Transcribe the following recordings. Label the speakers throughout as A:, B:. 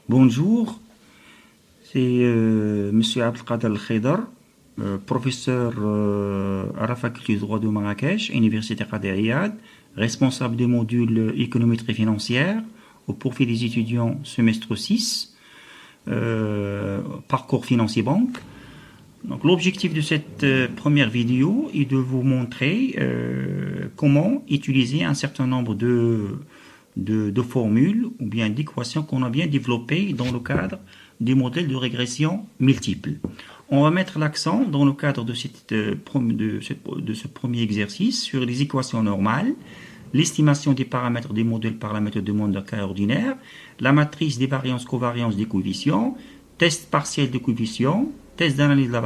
A: Bonjour, c'est Monsieur Abdelkader Al-Khaydar, professeur à la faculté de droit de Marrakech, Université Qadir Riyad, responsable des modules économétrie financière au profit des étudiants semestre 6, parcours financier banque. Donc, l'objectif de cette première vidéo est de vous montrer comment utiliser un certain nombre de formules ou bien d'équations qu'on a bien développées dans le cadre des modèles de régression multiples. On va mettre l'accent dans le cadre de ce premier exercice sur les équations normales, l'estimation des paramètres des modèles par la méthode de Monte-Carlo ordinaire, la matrice des variances-covariances des coefficients, test partiel de coefficients, test d'analyse de la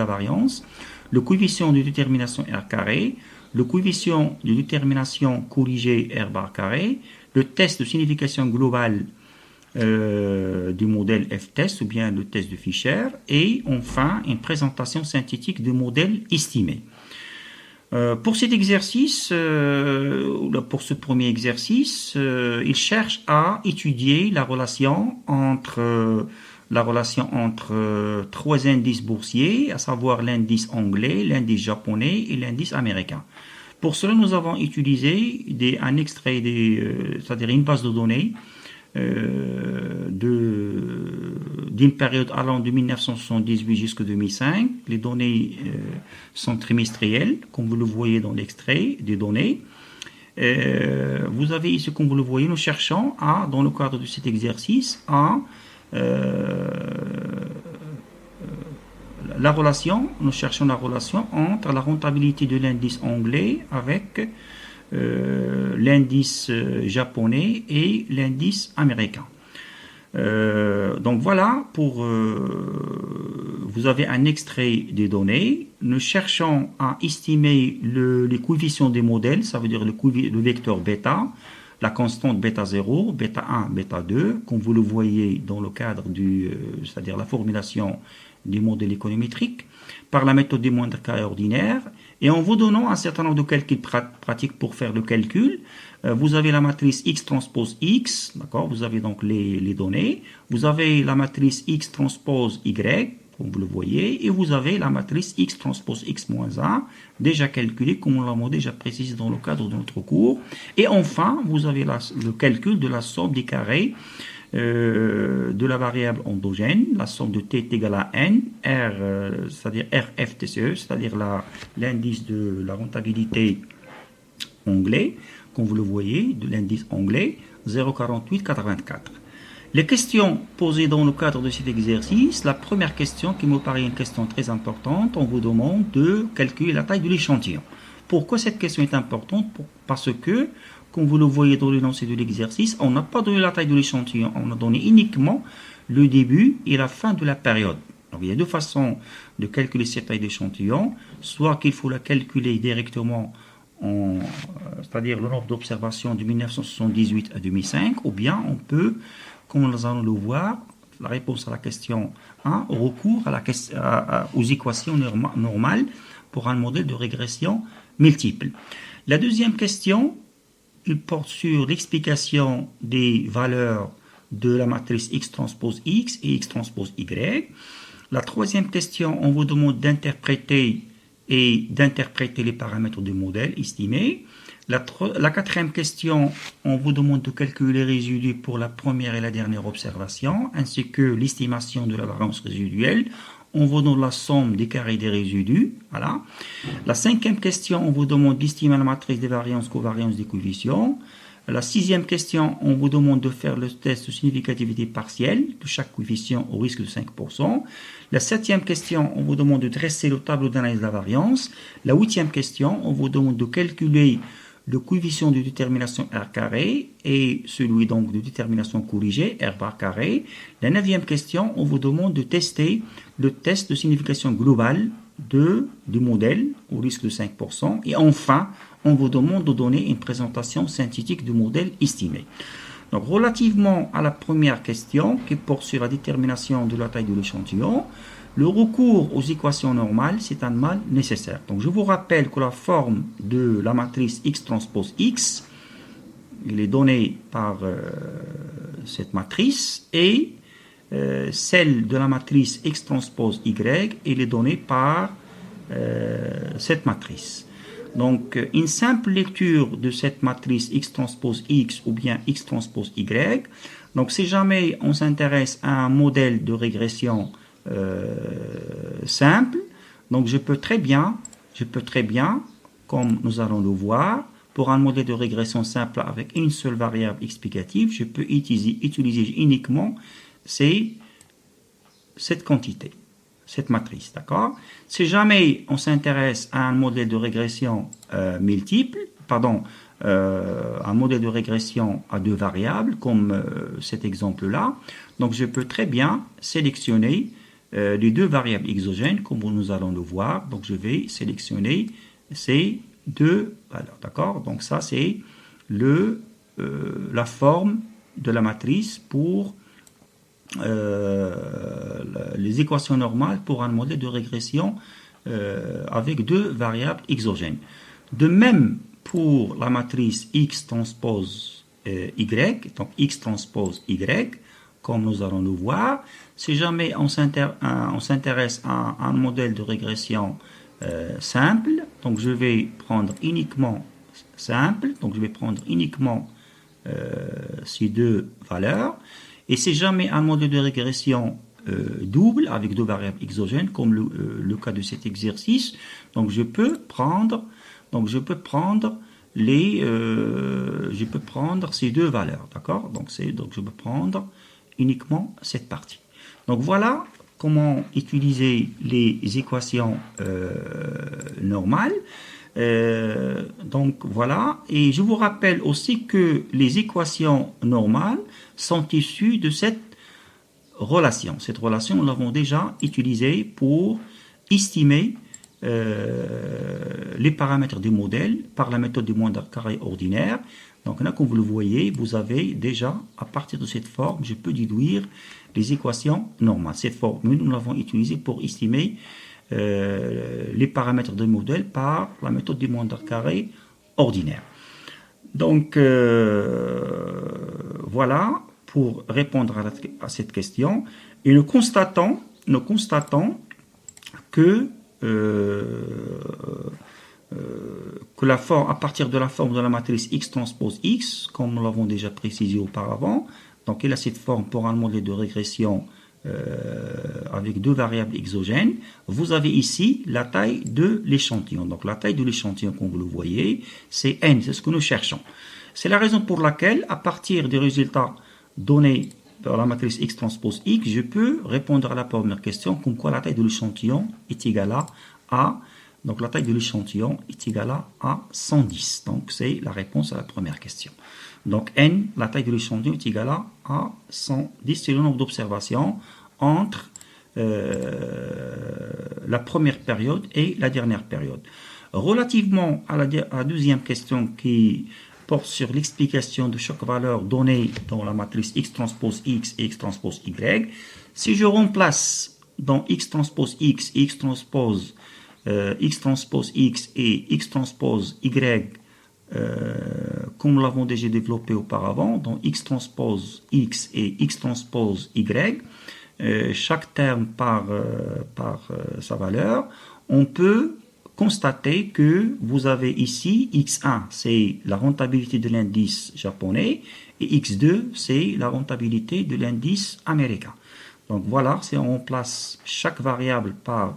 A: variance, le coefficient de détermination R carré, le coefficient de détermination corrigé R bar carré, le test de signification globale du modèle F-test ou bien le test de Fisher, et enfin une présentation synthétique du modèle estimé. Pour cet exercice, pour ce premier exercice, il cherche à étudier la relation entre trois indices boursiers, à savoir l'indice anglais, l'indice japonais et l'indice américain. Pour cela, nous avons utilisé un extrait, c'est-à-dire une base de données d'une période allant de 1978 jusqu'à 2005. Les données sont trimestrielles, comme vous le voyez dans l'extrait des données. Vous avez ici, comme vous le voyez, nous cherchons dans le cadre de cet exercice, nous cherchons la relation entre la rentabilité de l'indice anglais avec l'indice japonais et l'indice américain. Donc voilà, vous avez un extrait des données. Nous cherchons à estimer les coefficients des modèles, ça veut dire le vecteur bêta, la constante bêta 0, bêta 1, bêta 2, comme vous le voyez dans le cadre c'est-à-dire la formulation des modèles économétriques, par la méthode des Monte-Carlo ordinaire, et en vous donnant un certain nombre de calculs pratiques pour faire le calcul. Vous avez la matrice X transpose X, d'accord, vous avez donc les données, vous avez la matrice X transpose Y, comme vous le voyez, et vous avez la matrice X transpose X-1, déjà calculée, comme nous l'avons déjà précisé dans le cadre de notre cours. Et enfin, vous avez le calcul de la somme des carrés de la variable endogène, la somme de t est égale à n, c'est-à-dire RFTCE, c'est-à-dire l'indice de la rentabilité anglais, comme vous le voyez, de l'indice anglais, 0,4884. Les questions posées dans le cadre de cet exercice, la première question qui me paraît une question très importante, on vous demande de calculer la taille de l'échantillon. Pourquoi cette question est importante? Parce que, comme vous le voyez dans l'énoncé de l'exercice, on n'a pas donné la taille de l'échantillon, on a donné uniquement le début et la fin de la période. Donc il y a deux façons de calculer cette taille d'échantillon, soit qu'il faut la calculer directement c'est-à-dire le nombre d'observations de 1978 à 2005, ou bien on peut, comme nous allons le voir, la réponse à la question 1, recours aux équations normales pour un modèle de régression multiple. La deuxième question, il porte sur l'explication des valeurs de la matrice X transpose X et X transpose Y. La troisième question, on vous demande d'interpréter les paramètres du modèle estimé. La quatrième question, on vous demande de calculer les résidus pour la première et la dernière observation, ainsi que l'estimation de la variance résiduelle. On vous donne la somme des carrés des résidus. Voilà. La cinquième question, on vous demande d'estimer la matrice des variances, covariances des coefficients. La sixième question, on vous demande de faire le test de significativité partielle de chaque coefficient au risque de 5%. La septième question, on vous demande de dresser le tableau d'analyse de la variance. La huitième question, on vous demande de calculer le coefficient de détermination R carré et celui donc de détermination corrigée R bar carré. La neuvième question, on vous demande de tester le test de signification globale du modèle au risque de 5%. Et enfin, on vous demande de donner une présentation synthétique du modèle estimé. Donc, relativement à la première question qui porte sur la détermination de la taille de l'échantillon, Le recours aux équations normales, c'est un mal nécessaire. Donc je vous rappelle que la forme de la matrice X transpose X, il est donné par cette matrice, et celle de la matrice X transpose Y, il est donné par cette matrice. Donc une simple lecture de cette matrice X transpose X ou bien X transpose Y. Donc si jamais on s'intéresse à un modèle de régression simple, donc je peux très bien, comme nous allons le voir, pour un modèle de régression simple avec une seule variable explicative, je peux utiliser uniquement cette quantité, cette matrice, d'accord? Si jamais on s'intéresse à un modèle de régression multiple, un modèle de régression à deux variables, comme cet exemple-là, donc je peux très bien sélectionner les deux variables exogènes, comme nous allons le voir. Donc je vais sélectionner ces deux valeurs, d'accord? Donc ça c'est la forme de la matrice pour les équations normales pour un modèle de régression avec deux variables exogènes. De même pour la matrice X transpose Y, donc X transpose Y, comme nous allons le voir. Si jamais on s'intéresse à un modèle de régression simple, donc je vais prendre uniquement simple, donc je vais prendre uniquement ces deux valeurs. Et si jamais un modèle de régression double avec deux variables exogènes, comme le cas de cet exercice, donc je peux prendre ces deux valeurs, d'accord? Donc je peux prendre uniquement cette partie. Donc voilà comment utiliser les équations normales. Donc voilà, et je vous rappelle aussi que les équations normales sont issues de cette relation. Cette relation, nous l'avons déjà utilisée pour estimer les paramètres du modèle par la méthode du moindre carré ordinaire. Donc là, comme vous le voyez, vous avez déjà, à partir de cette forme, je peux déduire les équations normales. Cette formule, nous l'avons utilisée pour estimer les paramètres du modèle par la méthode du moindre carré ordinaire. Donc voilà pour répondre à cette question. Et nous constatons que la forme, à partir de la forme de la matrice X transpose X, comme nous l'avons déjà précisé auparavant, donc il a cette forme pour un modèle de régression avec deux variables exogènes. Vous avez ici la taille de l'échantillon. Donc la taille de l'échantillon, comme vous le voyez, c'est n, c'est ce que nous cherchons. C'est la raison pour laquelle, à partir des résultats donnés par la matrice X transpose X, je peux répondre à la première question, comme quoi la taille de l'échantillon est égale à donc la taille de l'échantillon est égale à 110. Donc c'est la réponse à la première question. Donc n, la taille de l'échantillon est égale à 110, c'est le nombre d'observations entre la première période et la dernière période. Relativement à la deuxième question qui porte sur l'explication de chaque valeur donnée dans la matrice X transpose X et X transpose Y, si je remplace dans X transpose X et X transpose X et X transpose Y, comme nous l'avons déjà développé auparavant, dans X transpose X et X transpose Y, chaque terme par sa valeur, on peut constater que vous avez ici X1, c'est la rentabilité de l'indice japonais, et X2, c'est la rentabilité de l'indice américain. Donc voilà, si on remplace chaque variable par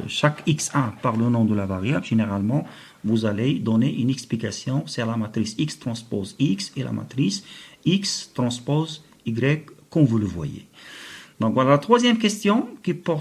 A: chaque X1 par le nom de la variable, généralement, vous allez donner une explication sur la matrice X transpose X et la matrice X transpose Y, comme vous le voyez. Donc voilà la troisième question qui porte